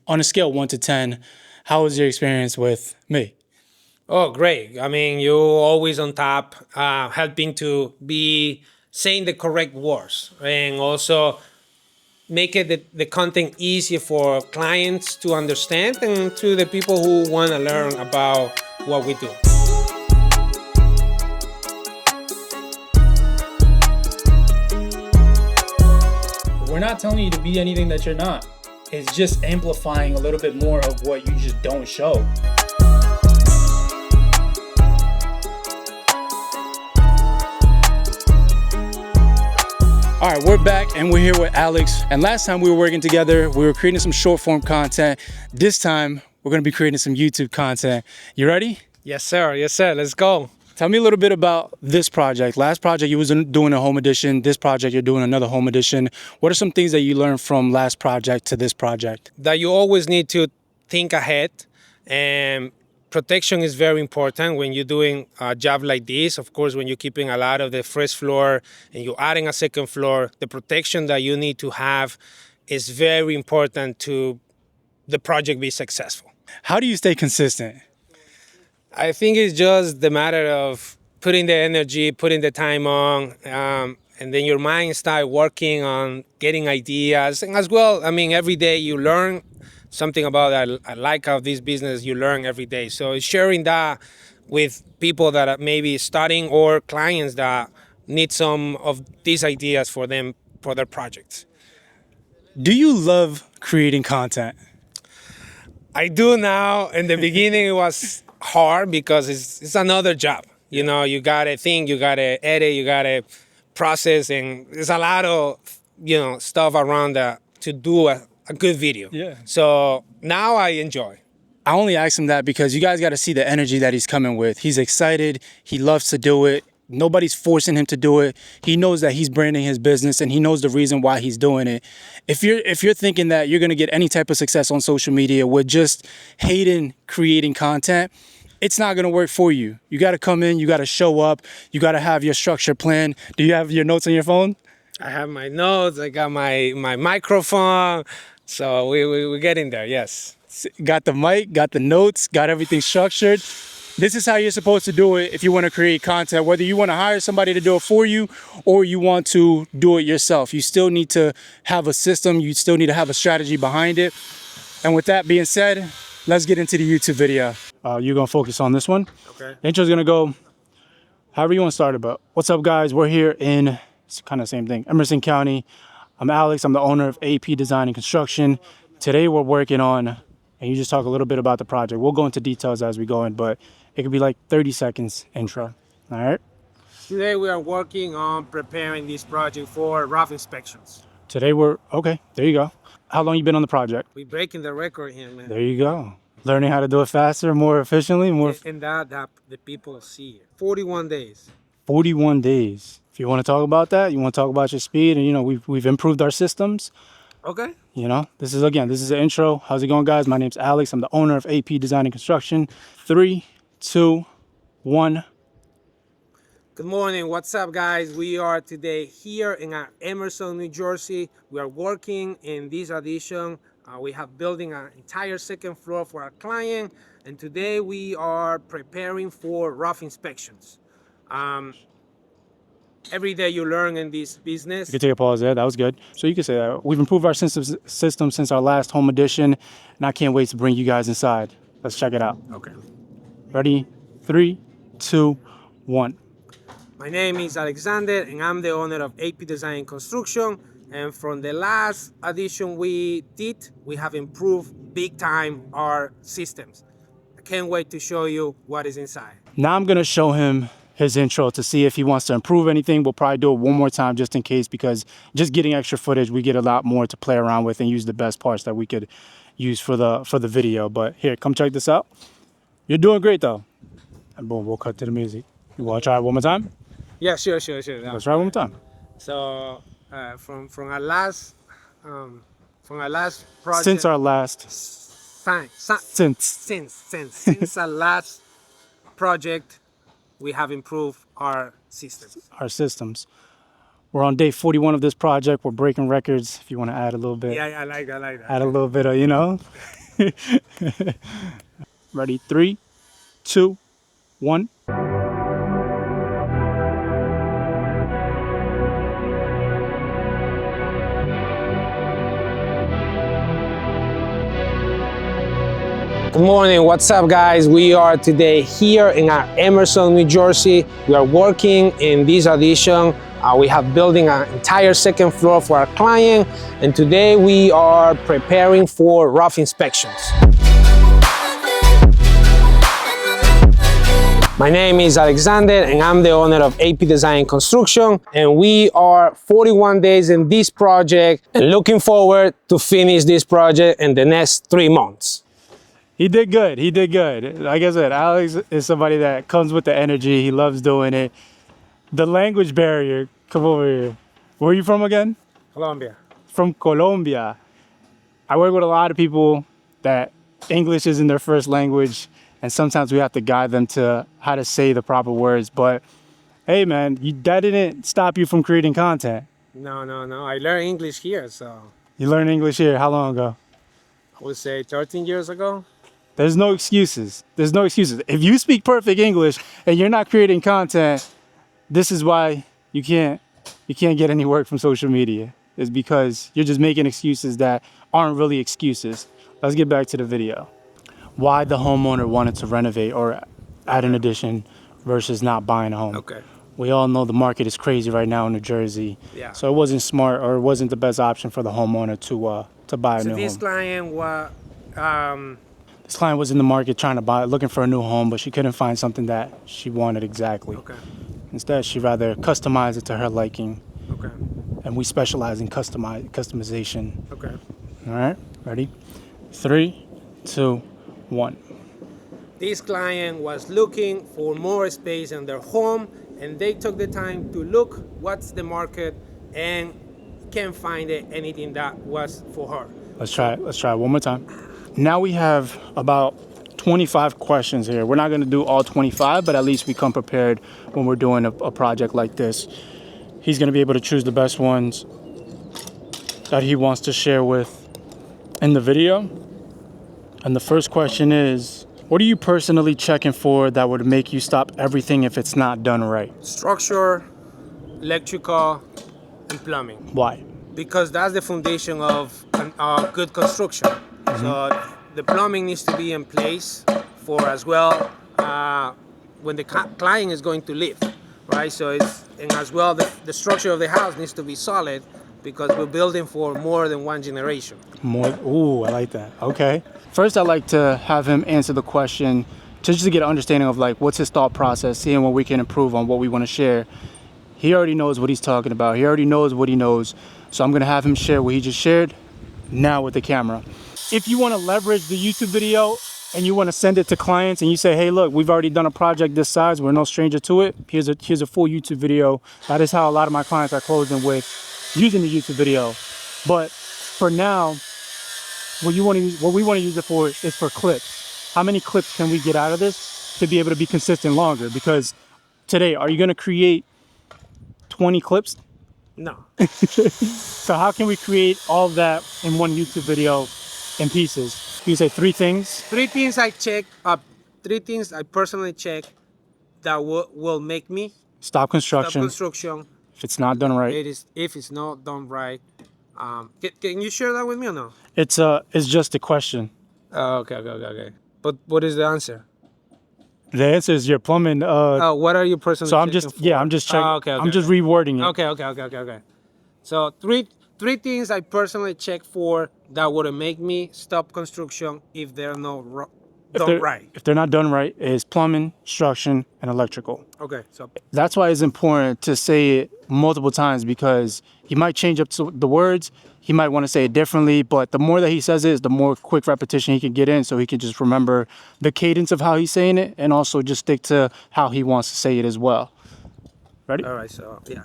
On a scale 1 to 10, how was your experience with me? Oh, great. I mean, you're always on top, helping to be saying the correct words and also make it the content easier for clients to understand and to the people who want to learn about what we do. We're not telling you to be anything that you're not. It's just amplifying a little bit more of what you just don't show. All right, we're back and we're here with Alex. And last time we were working together, we were creating some short form content. This time, we're gonna be creating some YouTube content. You ready? Yes, sir. Yes, sir. Let's go. Tell me a little bit about this project. Last project, you was doing a home edition. This project, you're doing another home edition. What are some things that you learned from last project to this project? That you always need to think ahead, and protection is very important when you're doing a job like this. Of course, when you're keeping a lot of the first floor and you're adding a second floor, the protection that you need to have is very important to the project be successful. How do you stay consistent? I think it's just the matter of putting the energy, putting the time on, and then your mind start working on getting ideas. And as well, I mean, every day you learn something about I like how this business, you learn every day. So it's sharing that with people that are maybe starting or clients that need some of these ideas for them, for their projects. Do you love creating content? I do now. In the beginning, it was hard because it's another job. You know, you gotta think, you gotta edit, you gotta process, and there's a lot of stuff around that to do a good video. Yeah. So now I enjoy. I only asked him that because you guys got to see the energy that he's coming with. He's excited. He loves to do it. Nobody's forcing him to do it. He knows that he's branding his business and he knows the reason why he's doing it. If you're thinking that you're going to get any type of success on social media with just hating creating content, it's not going to work for you. You got to come in, you got to show up, you got to have your structure plan. Do you have your notes on your phone? I have my notes, I got my microphone. So we're getting there, yes. Got the mic, got the notes, got everything structured. This is how you're supposed to do it if you want to create content, whether you want to hire somebody to do it for you or you want to do it yourself. You still need to have a system. You still need to have a strategy behind it. And with that being said, let's get into the YouTube video. You're going to focus on this one. Okay. The intro's going to go however you want to start it. But what's up, guys? We're here in, it's kind of the same thing, Emerson County. I'm Alex. I'm the owner of AP Design and Construction. Today we're working on, and you just talk a little bit about the project. We'll go into details as we go in, but it could be like 30 seconds intro. All right? Today we are working on preparing this project for roof inspections. Today okay, there you go. How long you been on the project? We're breaking the record here, man. There you go. Learning how to do it faster, more efficiently, more. And that the people see it. 41 days. 41 days. If you want to talk about that, you want to talk about your speed, and we've improved our systems. Okay. This is an intro. How's it going, guys? My name's Alex. I'm the owner of AP Design and Construction. 3, 2, 1. Good morning. What's up, guys? We are today here in Emerson, New Jersey. We are working in this addition. We have building an entire second floor for our client, and today we are preparing for roof inspections. Every day you learn in this business. You can take a pause there. That was good. So you can say that. We've improved our system since our last home edition, and I can't wait to bring you guys inside. Let's check it out. Okay. Ready? 3, 2, 1. My name is Alexander, and I'm the owner of AP Design and Construction. And from the last edition we did, we have improved big time our systems. I can't wait to show you what is inside. Now I'm going to show him his intro to see if he wants to improve anything. We'll probably do it one more time just in case, because just getting extra footage, we get a lot more to play around with and use the best parts that we could use for the video. But here, come check this out. You're doing great though. And boom, we'll cut to the music. You want to try it one more time? Yeah, sure. No. Let's try it one more time. So from our last project. Since our last Since our last project, we have improved our systems. We're on day 41 of this project. We're breaking records. If you want to add a little bit. Yeah, I like that. Add a little bit of, Ready? 3, 2, 1. Good morning, what's up guys? We are today here in Emerson, New Jersey. We are working in this addition. We have building an entire second floor for our client, and today we are preparing for roof inspections. My name is Alexander and I'm the owner of AP Design Construction, and we are 41 days in this project and looking forward to finish this project in the next 3 months. He did good. He did good. Like I said, Alex is somebody that comes with the energy. He loves doing it. The language barrier, come over here. Where are you from again? Colombia. From Colombia. I work with a lot of people that English isn't their first language, and sometimes we have to guide them to how to say the proper words. But hey, man, that didn't stop you from creating content. No. I learned English here, so. You learned English here. How long ago? I would say 13 years ago. There's no excuses. There's no excuses. If you speak perfect English and you're not creating content, this is why you can't get any work from social media. It's because you're just making excuses that aren't really excuses. Let's get back to the video. Why the homeowner wanted to renovate or add an addition versus not buying a home. Okay. We all know the market is crazy right now in New Jersey. Yeah. So it wasn't smart, or it wasn't the best option for the homeowner to buy a new home. This client was This client was in the market trying to buy, looking for a new home, but she couldn't find something that she wanted exactly. okay. Instead, she'd rather customize it to her liking, Okay. and we specialize in customization. Okay. All right, ready? 3, 2, 1. This client was looking for more space in their home, and they took the time to look what's the market and can't find anything that was for her. Let's try it one more time. Now we have about 25 questions here. We're not going to do all 25, but at least we come prepared when we're doing a project like this. He's going to be able to choose the best ones that he wants to share with in the video. And the first question is, what are you personally checking for that would make you stop everything if it's not done right? Structure, electrical, and plumbing. Why? Because that's the foundation of good construction. So the plumbing needs to be in place for as well when the client is going to live, right? So and as well the structure of the house needs to be solid because we're building for more than one generation. Ooh, I like that. Okay. First, I'd like to have him answer the question just to get an understanding of like what's his thought process, seeing what we can improve on, what we want to share. He already knows what he's talking about. He already knows what he knows. So I'm going to have him share what he just shared now with the camera. If you want to leverage the YouTube video and you want to send it to clients and you say, hey, look, we've already done a project this size. We're no stranger to it. Here's a full YouTube video. That is how a lot of my clients are closing with using the YouTube video. But for now, what we want to use it for is for clips. How many clips can we get out of this to be able to be consistent longer? Because today, are you going to create 20 clips? No. So how can we create all of that in one YouTube video in pieces? You say 3 things? 3 things I check, 3 things I personally check that will make me Stop construction. If it's not done right. If it's not done right. Can you share that with me or no? It's just a question. Okay. But what is the answer? The answer is your plumbing. What are you personally? So I'm just checking. Okay. I'm just rewording it. Okay. So three things I personally check for that would make me stop construction if they're not done right. If they're not done right, is plumbing, construction, and electrical. Okay, so that's why it's important to say it multiple times, because he might change up the words. He might want to say it differently, but the more that he says it, the more quick repetition he can get in, so he can just remember the cadence of how he's saying it, and also just stick to how he wants to say it as well. Ready? All right, so yeah.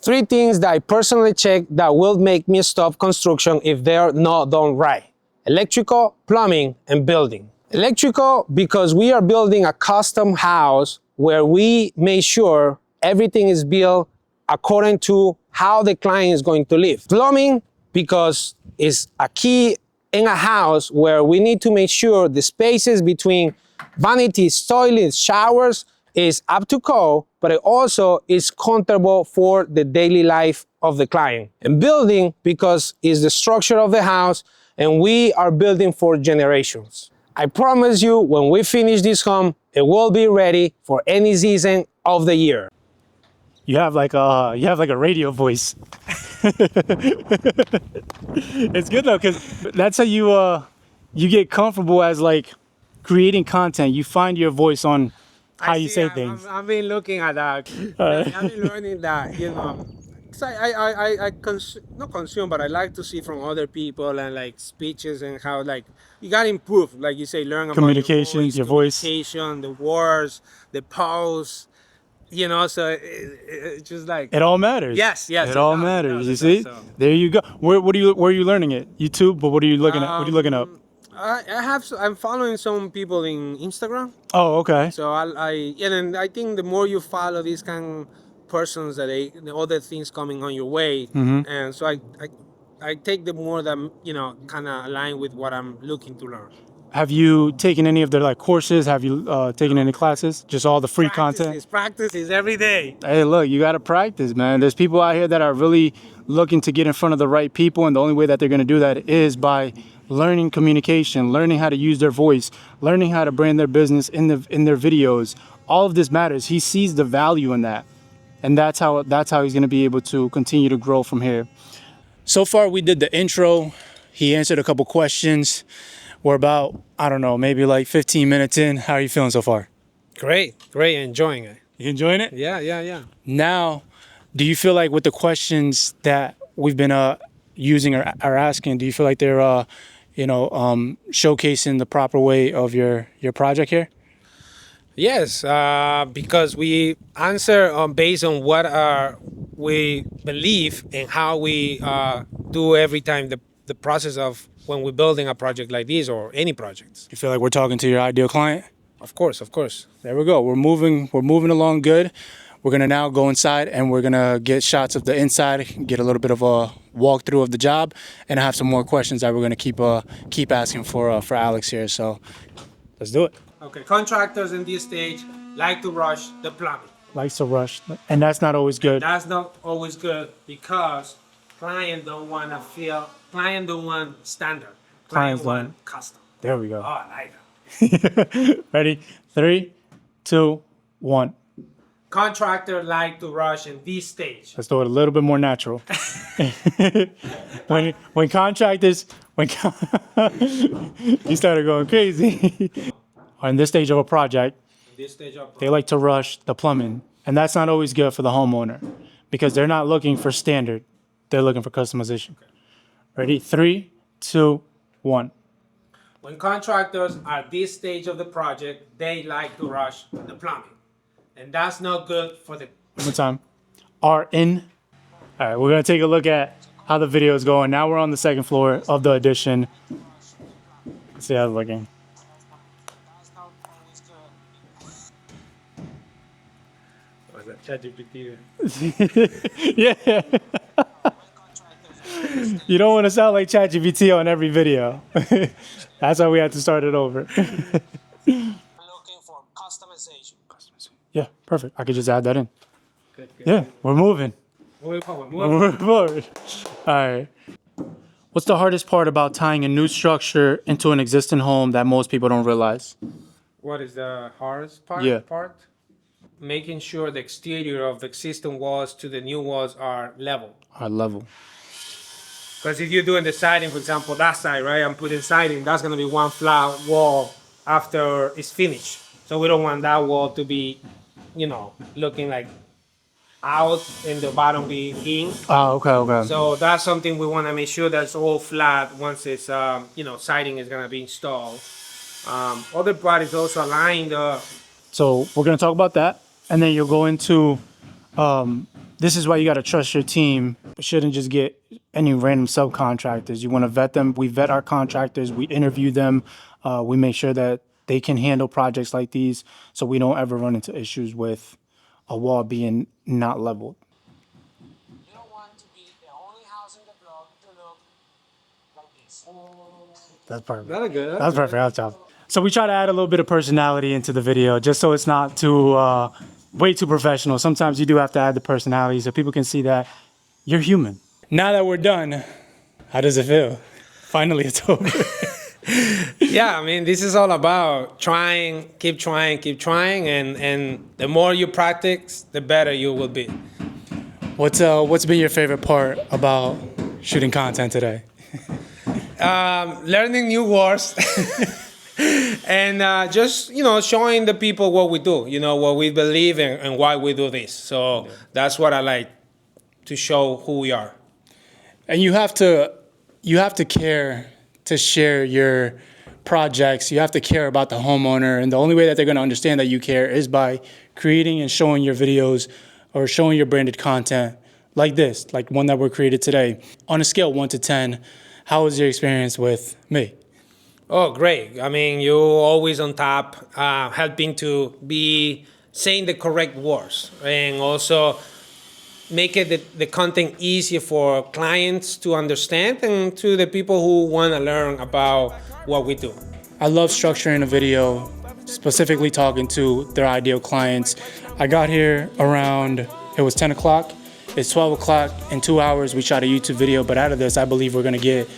3 things that I personally check that will make me stop construction if they're not done right. Electrical, plumbing, and building. Electrical, because we are building a custom house where we make sure everything is built according to how the client is going to live. Plumbing, because it's a key in a house where we need to make sure the spaces between vanities, toilets, showers is up to code, but it also is comfortable for the daily life of the client. And building, because it's the structure of the house, and we are building for generations. I promise you, when we finish this home, it will be ready for any season of the year. You have like a radio voice. It's good though, because that's how you get comfortable as like creating content. You find your voice on how you say things. I've been looking at that. I've been learning that, you know. 'Cause not consume, but I like to see from other people and like speeches and how like you gotta improve, like you say, learn about Communication, your voice. communication, the words, the pause, you know. So it's just like It all matters. yes, It all does, matters. You it see, does, so. there you go. Where are you learning it? YouTube, but what are you looking at? What are you looking up? I'm following some people in Instagram. Oh, okay. So and I think the more you follow these kind of persons that the other things coming on your way, and so I take the more that kind of align with what I'm looking to learn. Have you taken any of their like courses? Have you taken any classes? Just all the free content? Practices every day. Hey, look, you got to practice, man. There's people out here that are really looking to get in front of the right people, and the only way that they're going to do that is by learning communication, learning how to use their voice, learning how to brand their business in their videos. All of this matters. He sees the value in that, and that's how he's going to be able to continue to grow from here. So far, we did the intro. He answered a couple questions. We're about, I don't know, maybe like 15 minutes in. How are you feeling so far? Great, enjoying it. You enjoying it? Yeah. Now, do you feel like with the questions that we've been using or asking, do you feel like they're, showcasing the proper way of your project here? Yes, because we answer based on what we believe and how we do every time the process of when we're building a project like this or any projects. You feel like we're talking to your ideal client? Of course. There we go. We're moving along good. We're gonna now go inside and we're gonna get shots of the inside, get a little bit of a walkthrough of the job, and I have some more questions that we're gonna keep asking for Alex here. So let's do it. Okay, contractors in this stage like to rush the plumbing. Likes to rush, and that's not always good. That's not always good because client don't want standard. Clients want custom. There we go. Oh, I like that. Ready? 3, 2, 1. Contractors like to rush in this stage. Let's do it a little bit more natural. when contractors, you started going crazy. In this stage of a project, they like to rush the plumbing, and that's not always good for the homeowner because they're not looking for standard; they're looking for customization. Okay. Ready? 3, 2, 1. When contractors are at this stage of the project, they like to rush the plumbing, and that's not good for the. One more time. Are in. All right, we're gonna take a look at how the video is going. Now we're on the second floor of the addition. Let's see how it's looking. Yeah. You don't want to sound like ChatGPT on every video. That's why we had to start it over. Looking for customization. Yeah, perfect. I could just add that in. Good. Yeah, we're moving. Moving forward. Moving forward. All right. What's the hardest part about tying a new structure into an existing home that most people don't realize? What is the hardest part? Yeah. Making sure the exterior of the existing walls to the new walls are level. Level. Because if you're doing the siding, for example, that side, right? I'm putting siding, that's going to be one flat wall after it's finished. So we don't want that wall to be, looking like out and the bottom being in. Oh, okay. So that's something we want to make sure that's all flat once it's, siding is going to be installed. Other part is also aligned. So we're going to talk about that. And then you'll go into, this is why you got to trust your team. You shouldn't just get any random subcontractors. You want to vet them. We vet our contractors. We interview them. We make sure that they can handle projects like these so we don't ever run into issues with a wall being not leveled. You don't want to be the only house in the block to look like this. That's perfect. That's good. That's perfect. That's job. So we try to add a little bit of personality into the video, just so it's not too way too professional. Sometimes you do have to add the personality so people can see that you're human. Now that we're done, how does it feel? Finally, it's over. Yeah, I mean, this is all about trying, keep trying, and the more you practice, the better you will be. What's been your favorite part about shooting content today? Learning new words. And just, showing the people what we do, what we believe in and why we do this. So that's what I like, to show who we are. And you have to care to share your projects. You have to care about the homeowner. And the only way that they're going to understand that you care is by creating and showing your videos or showing your branded content like this, like one that we're created today. On a scale 1 to 10, how was your experience with me? Oh, great. I mean, you're always on top, helping to be saying the correct words, and also make it the content easier for clients to understand and to the people who want to learn about what we do. I love structuring a video, specifically talking to their ideal clients. I got here around, it was 10 o'clock. It's 12 o'clock. In 2 hours, we shot a YouTube video, but out of this, I believe we're gonna get,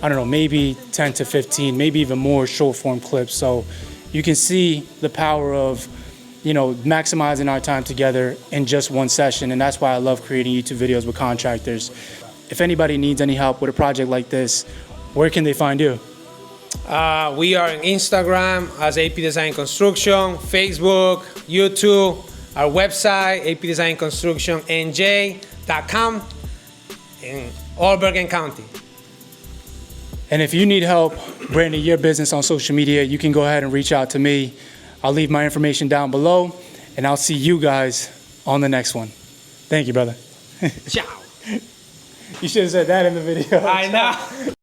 I don't know, maybe 10 to 15, maybe even more short form clips. So you can see the power of, maximizing our time together in just one session. And that's why I love creating YouTube videos with contractors. If anybody needs any help with a project like this, where can they find you? We are on Instagram as AP Design Construction, Facebook, YouTube, our website, apdesignconstructionnj.com in all Bergen County. And if you need help branding your business on social media, you can go ahead and reach out to me. I'll leave my information down below, and I'll see you guys on the next one. Thank you, brother. Ciao. You should have said that in the video. I know.